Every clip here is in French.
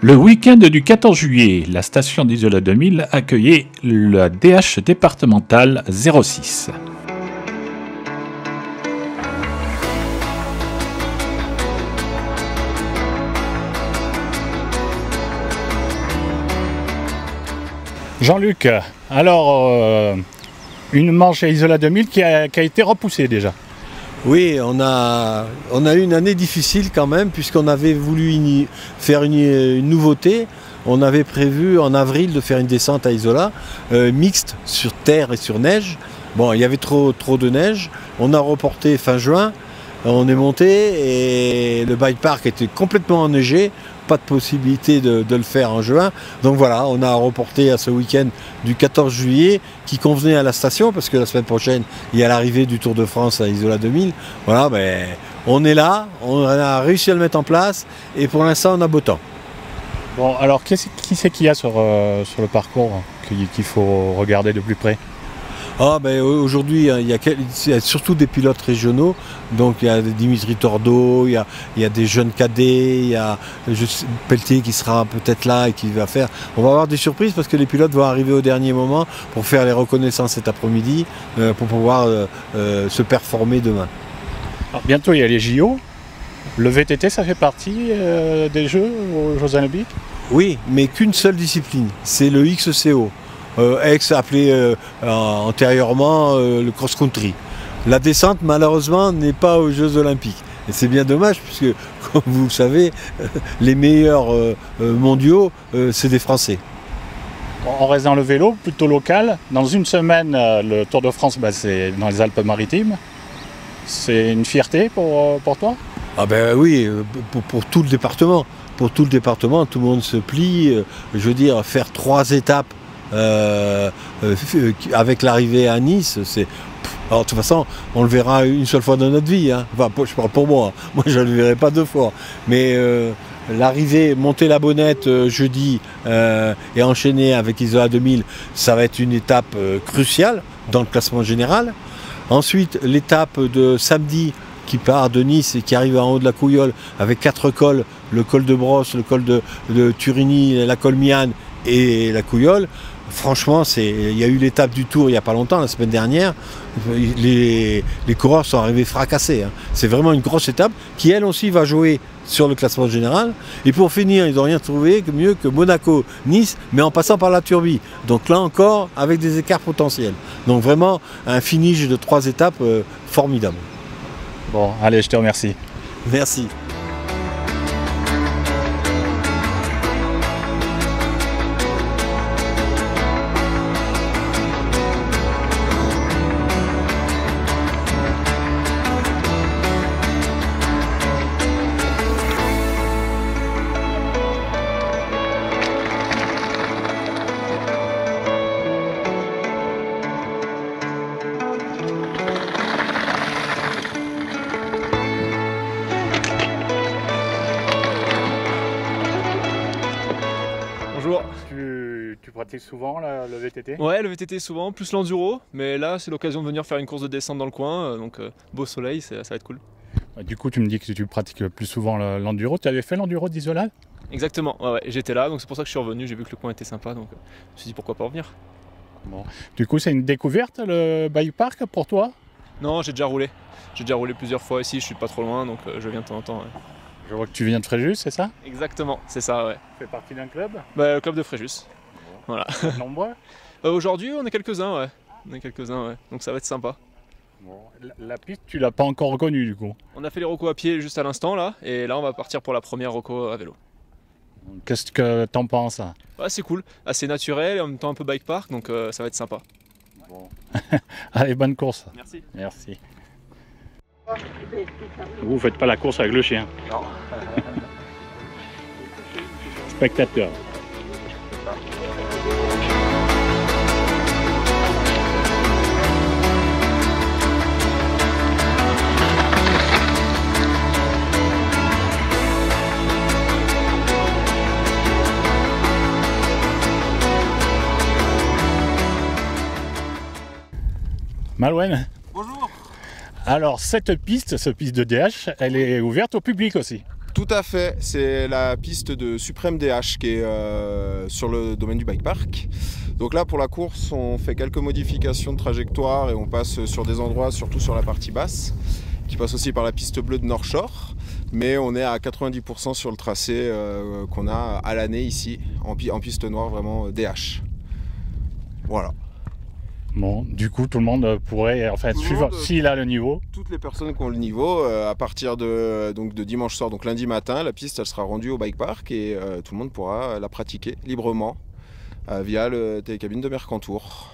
Le week-end du 14 juillet, la station d'Isola 2000 accueillait la DH départementale 06. Jean-Luc, alors une manche à Isola 2000 qui a été repoussée déjà. Oui, on a eu une année difficile quand même, puisqu'on avait voulu faire une nouveauté. On avait prévu en avril de faire une descente à Isola, mixte sur terre et sur neige. Bon, il y avait trop de neige. On a reporté fin juin. On est monté et le bike park était complètement enneigé. Pas de possibilité de le faire en juin. Donc voilà, on a reporté à ce week-end du 14 juillet qui convenait à la station parce que la semaine prochaine, il y a l'arrivée du Tour de France à Isola 2000. Voilà, ben, on est là, on a réussi à le mettre en place et pour l'instant, on a beau temps. Bon, alors qui c'est qu'il y a sur le parcours qu'il faut regarder de plus près? Ah ben aujourd'hui il y a surtout des pilotes régionaux, donc il y a Dimitri Tordo, il y a des jeunes cadets, il y a Pelletier qui sera peut-être là et qui va faire. On va avoir des surprises parce que les pilotes vont arriver au dernier moment pour faire les reconnaissances cet après-midi pour pouvoir se performer demain. Alors, bientôt il y a les JO. Le VTT ça fait partie des Jeux aux Jeux Olympiques? Oui, mais qu'une seule discipline, c'est le XCO. Appelé antérieurement le cross-country. La descente, malheureusement, n'est pas aux Jeux Olympiques. Et c'est bien dommage, puisque, comme vous le savez, les meilleurs mondiaux, c'est des Français. On reste dans le vélo, plutôt local. Dans une semaine, le Tour de France, c'est dans les Alpes-Maritimes. C'est une fierté pour toi? Ah ben oui, pour tout le département. Pour tout le département, tout le monde se plie. Je veux dire, faire 3 étapes avec l'arrivée à Nice, alors de toute façon, on le verra une seule fois dans notre vie. Hein. Enfin, je parle pour moi. Moi, je ne le verrai pas 2 fois. Mais l'arrivée, monter la Bonnette jeudi et enchaîner avec Isola 2000, ça va être une étape cruciale dans le classement général. Ensuite, l'étape de samedi qui part de Nice et qui arrive en haut de la Couillole avec 4 cols, le col de Brosse, le col de Turini, la Colmiane et la Couillole. Franchement, il y a eu l'étape du Tour il n'y a pas longtemps, la semaine dernière. Les coureurs sont arrivés fracassés. Hein. C'est vraiment une grosse étape qui, elle aussi, va jouer sur le classement général. Et pour finir, ils n'ont rien trouvé mieux que Monaco-Nice, mais en passant par la Turbie. Donc là encore, avec des écarts potentiels. Donc vraiment, un finish de 3 étapes formidable. Bon, allez, je te remercie. Merci. Bonjour. Tu pratiques souvent le VTT? Ouais, le VTT souvent, plus l'enduro, mais là c'est l'occasion de venir faire une course de descente dans le coin, donc beau soleil, ça va être cool. Du coup, tu me dis que tu pratiques plus souvent l'enduro. Tu avais fait l'enduro d'Isola? Exactement, ouais, j'étais là, donc c'est pour ça que je suis revenu, j'ai vu que le coin était sympa, donc je me suis dit pourquoi pas revenir. Bon. Du coup, c'est une découverte le bike park pour toi? Non, j'ai déjà roulé plusieurs fois ici, je suis pas trop loin, donc je viens de temps en temps. Ouais. Je vois que tu viens de Fréjus, c'est ça? Exactement, c'est ça, ouais. Tu fais partie d'un club? Le club de Fréjus. Bon. Voilà. Nombreux? Aujourd'hui, on est quelques-uns, ouais. Donc ça va être sympa. Bon. La piste, tu l'as pas encore reconnue du coup? On a fait les recos à pied juste à l'instant là, et là on va partir pour la première reco à vélo. Qu'est-ce que t'en penses? Ouais, c'est cool, assez naturel et en même temps un peu bike park, donc ça va être sympa. Bon. Allez, bonne course. Merci. Merci. Vous faites pas la course avec le chien? Non. Spectateur. Malouane. Bonjour. Alors cette piste de DH, elle est ouverte au public aussi. Tout Tout à fait, c'est la piste de Suprême DH qui est sur le domaine du bike park. Donc là pour la course on fait quelques modifications de trajectoire et on passe sur des endroits, surtout sur la partie basse, qui passe aussi par la piste bleue de North Shore. Mais on est à 90% sur le tracé qu'on a à l'année ici, en piste noire vraiment DH. Voilà. Bon, du coup, tout le monde pourrait, en fait, suivre s'il a le niveau. Toutes les personnes qui ont le niveau, à partir de dimanche soir, donc lundi matin, la piste elle sera rendue au bike park et tout le monde pourra la pratiquer librement via le télécabine de Mercantour.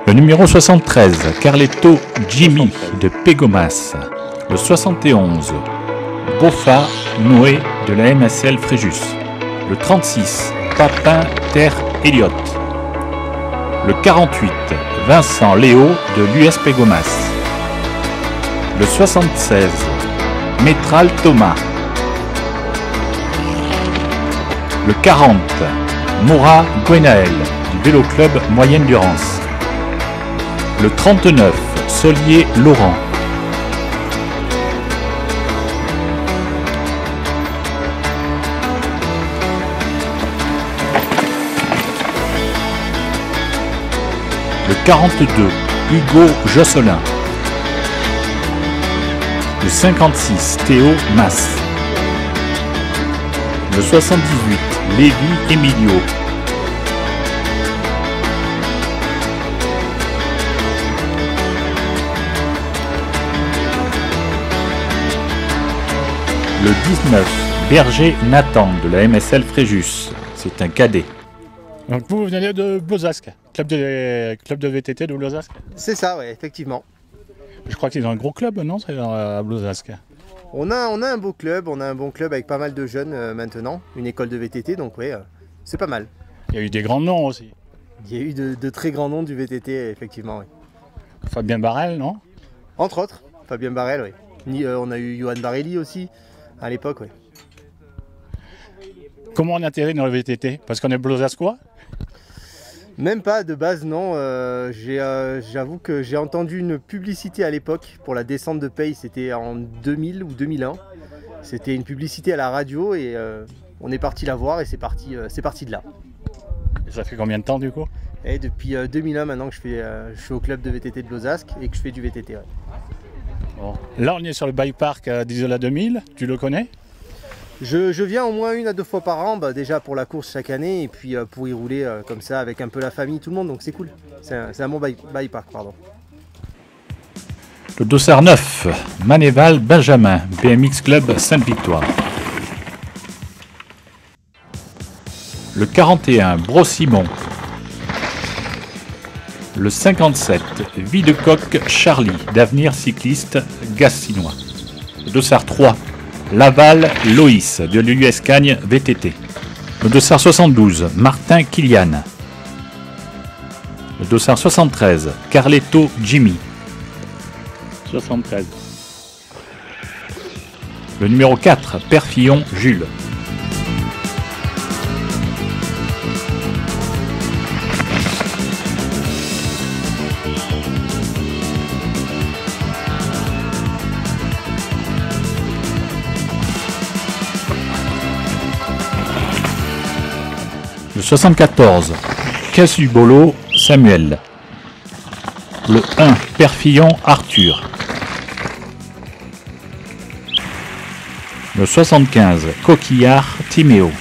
Le numéro 73, Carletto Jimmy de Pégomas. Le 71, Bofa Noé de la MSL Fréjus. Le 36, Papin Terre Elliott. Le 48, Vincent Léo de l'US Pégomas. Le 76, Métral Thomas. Le 40, Moura Gwenaël du Vélo Club Moyenne Durance. Le 39, Solier Laurent. Le 42, Hugo Josselin. Le 56, Théo Mas. Le 78, Lévi Emilio. Le 19, Berger Nathan de la MSL Fréjus. C'est un cadet. Donc vous venez de Blozasque, club de VTT de Blozasque. C'est ça, ouais, effectivement. Je crois qu'ils ont un gros club, non, c'est à Blozasque. On a un beau club, on a un bon club avec pas mal de jeunes maintenant, une école de VTT, donc ouais, c'est pas mal. Il y a eu des grands noms aussi. Il y a eu de très grands noms du VTT, effectivement, oui. Fabien Barrel, non? Entre autres, Fabien Barrel, oui. On a eu Johan Barelli aussi, à l'époque, oui. Comment on atterrit dans le VTT? Parce qu'on est Blozasquois? Même pas, de base, non. J'avoue que j'ai entendu une publicité à l'époque pour la descente de Paye, c'était en 2000 ou 2001. C'était une publicité à la radio et on est parti la voir et c'est parti de là. Et ça fait combien de temps du coup? Et depuis 2001 maintenant que je suis au club de VTT de Blozasque et que je fais du VTT. Ouais. Bon. Là on est sur le bike park d'Isola 2000, tu le connais? Je viens au moins 1 à 2 fois par an, déjà pour la course chaque année et puis pour y rouler comme ça avec un peu la famille, tout le monde, donc c'est cool. C'est un bon bike park, pardon. Le dossard 9, Manéval Benjamin, BMX Club Sainte-Victoire. Le 41, Bros-Simon. Le 57, Videcoq Charlie, d'Avenir Cycliste Gassinois. Le dossard 3, Laval Loïs, de l'US Cagnes VTT. Le dossard 72, Martin Kilian. Le dossard 73, Carletto Jimmy. 73. Le numéro 4, Perfillon Jules. Le 74, Casubolo Samuel. Le 1, Perfillon Arthur. Le 75, Coquillard Timéo.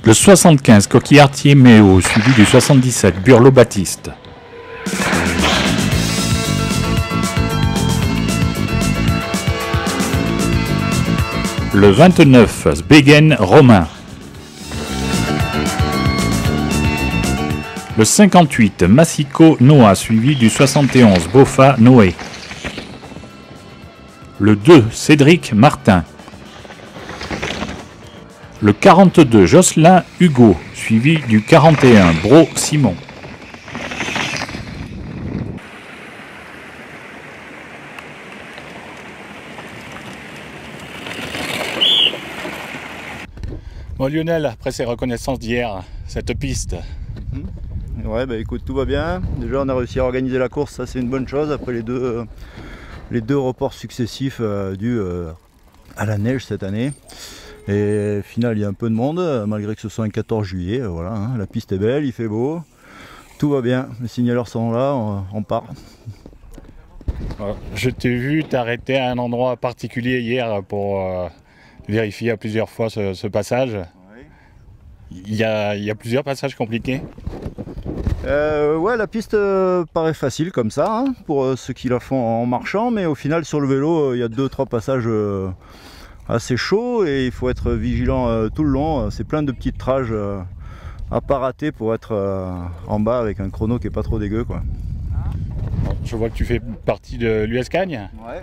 Le 75, Coquillard Timéo, suivi du 77, Burlot-Baptiste. Le 29, Sbegen Romain. Le 58, Massico Noah, suivi du 71, Bofa Noé. Le 2, Cédric Martin. Le 42, Jocelyn Hugo, suivi du 41, Bro Simon. Bon Lionel, après ces reconnaissances d'hier, cette piste. Ouais, bah écoute, tout va bien. Déjà, on a réussi à organiser la course, ça c'est une bonne chose après les deux reports successifs dus à la neige cette année. Et au final, il y a un peu de monde, malgré que ce soit un 14 juillet. Voilà, hein, la piste est belle, il fait beau, tout va bien. Les signaleurs sont là, on part. Je t'ai vu t'arrêter à un endroit particulier hier pour vérifier à plusieurs fois ce passage. Il y a plusieurs passages compliqués. Ouais, la piste paraît facile comme ça, hein, pour ceux qui la font en marchant, mais au final sur le vélo, il y a 2-3 passages assez chauds et il faut être vigilant tout le long. C'est plein de petites trages à pas rater pour être en bas avec un chrono qui est pas trop dégueu, quoi. Je vois que tu fais partie de l'US-Cagne. Ouais.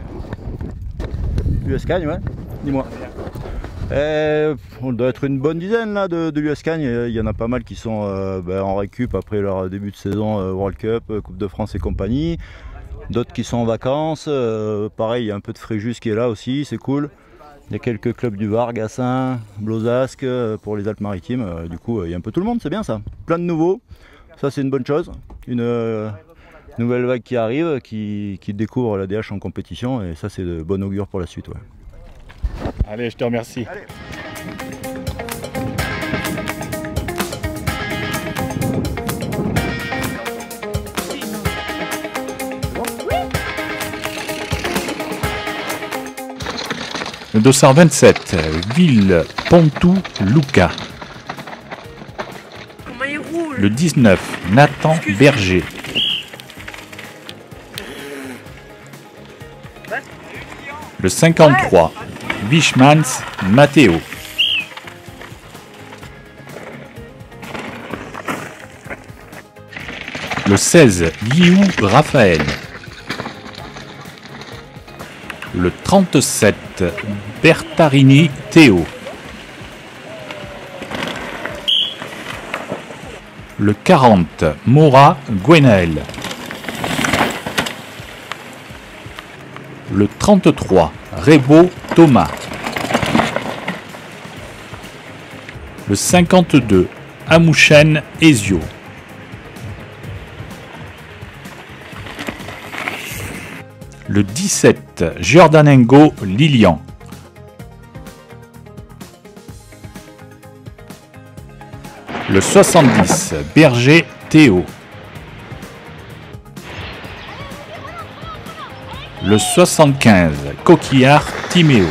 L'US-Cagne, ouais. Dis-moi. On doit être une bonne dizaine là de l'US-Cagne. Il y en a pas mal qui sont en récup après leur début de saison World Cup, Coupe de France et compagnie. D'autres qui sont en vacances. Pareil, il y a un peu de Fréjus qui est là aussi, c'est cool. Il y a quelques clubs du Var, Gassin, Blozasque pour les Alpes-Maritimes. Du coup, il y a un peu tout le monde, c'est bien ça. Plein de nouveaux. Ça, c'est une bonne chose. Une nouvelle vague qui arrive, qui découvre la DH en compétition. Et ça, c'est de bon augure pour la suite. Ouais. Allez, je te remercie. Allez. Le dossard 27, Ville Pontou Luca. Le 19, Nathan Berger. Le 53, Wichmans Matteo. Le 16, Liu Raphaël. Le 37, Bertarini Théo. Le 40, Mora Gwenaël. Le 33, Rebo Thomas. Le 52, Amouchen Ezio. Le 17, Giordanengo Lilian. Le 70, Berger Théo. Le 75, Coquillard Timéo.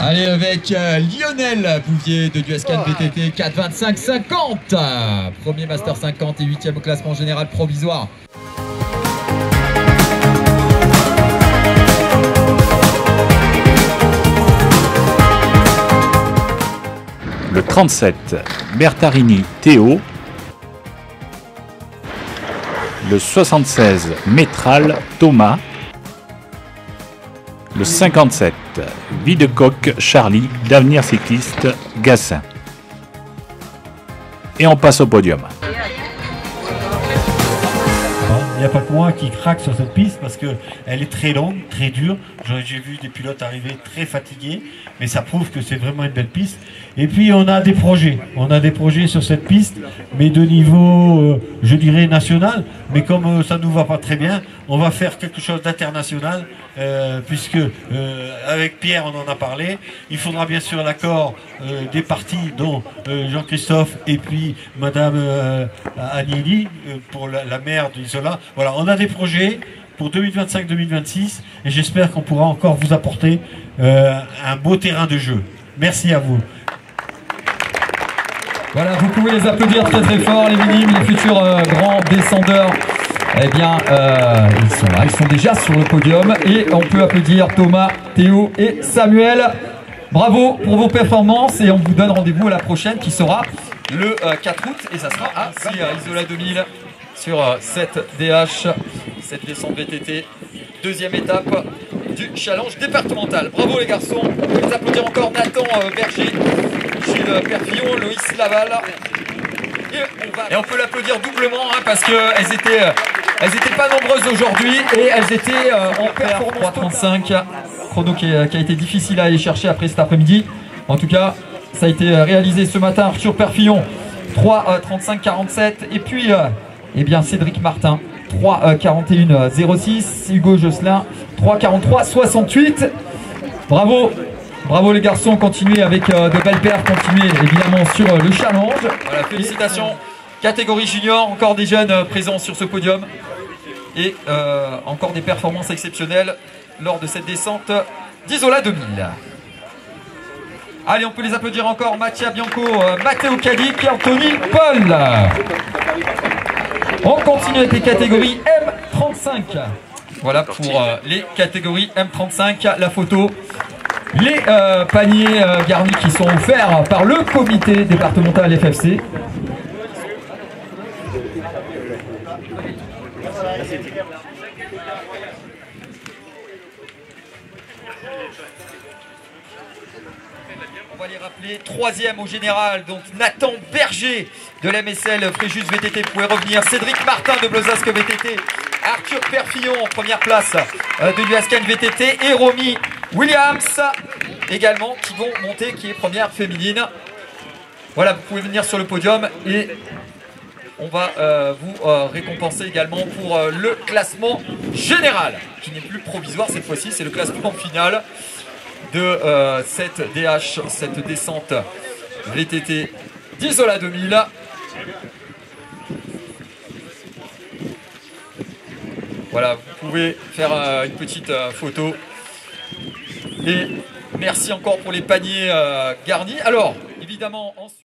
Allez, avec Lionel Bouvier de l'US-Cagne VTT 4,25,50. Premier Master 50 et 8e au classement général provisoire. Le 37, Bertarini Théo. Le 76, Métral Thomas. Le 57, Videcoq Charlie d'Avenir Cycliste Gassin. Et on passe au podium. Il n'y a pas que moi qui craque sur cette piste parce qu'elle est très longue, très dure. J'ai vu des pilotes arriver très fatigués, mais ça prouve que c'est vraiment une belle piste. Et puis on a des projets. On a des projets sur cette piste, mais de niveau, je dirais, national. Mais comme ça ne nous va pas très bien, on va faire quelque chose d'international, puisque avec Pierre, on en a parlé. Il faudra bien sûr l'accord des parties, dont Jean-Christophe et puis Madame Agnelli, pour la maire d'Isola. Voilà, on a des projets pour 2025-2026 et j'espère qu'on pourra encore vous apporter un beau terrain de jeu. Merci à vous. Voilà, vous pouvez les applaudir très très fort, les minimes, les futurs grands descendeurs. Eh bien, ils sont là, ils sont déjà sur le podium et on peut applaudir Thomas, Théo et Samuel. Bravo pour vos performances et on vous donne rendez-vous à la prochaine qui sera le 4 août et ça sera à Isola 2000 sur cette DH, cette descente VTT, deuxième étape du challenge départemental. Bravo les garçons, on peut les applaudir encore Nathan Berger, Gilles Perfillon, Loïs Laval. Et on peut l'applaudir doublement hein, parce qu'elles étaient pas nombreuses aujourd'hui et elles étaient en performance 3.35, chrono qui a été difficile à aller chercher après cet après-midi. En tout cas, ça a été réalisé ce matin. Arthur Perfillon, 3.35.47 et puis eh bien Cédric Martin, 3.41.06, Hugo Josselin, 3.43.68. Bravo! Bravo les garçons, continuez avec de belles perfs, continuez évidemment sur le challenge. Voilà, félicitations. Catégorie junior, encore des jeunes présents sur ce podium. Et encore des performances exceptionnelles lors de cette descente d'Isola 2000. Allez, on peut les applaudir encore. Mattia Bianco, Matteo Cadic et Anthony Paul. On continue avec les catégories M35. Voilà pour les catégories M35, la photo. Les paniers garnis qui sont offerts par le comité départemental FFC. On va les rappeler. Troisième au général, donc Nathan Berger de l'MSL Fréjus VTT. Vous pouvez revenir. Cédric Martin de Blozasque VTT. Arthur Perfillon en première place de l'USCAN VTT. Et Romy Williams également qui vont monter, qui est première féminine. Voilà, vous pouvez venir sur le podium et on va vous récompenser également pour le classement général qui n'est plus provisoire cette fois-ci, c'est le classement final de cette DH, cette descente VTT d'Isola 2000. Voilà, vous pouvez faire une petite photo. Et merci encore pour les paniers garnis. Alors, évidemment, ensuite...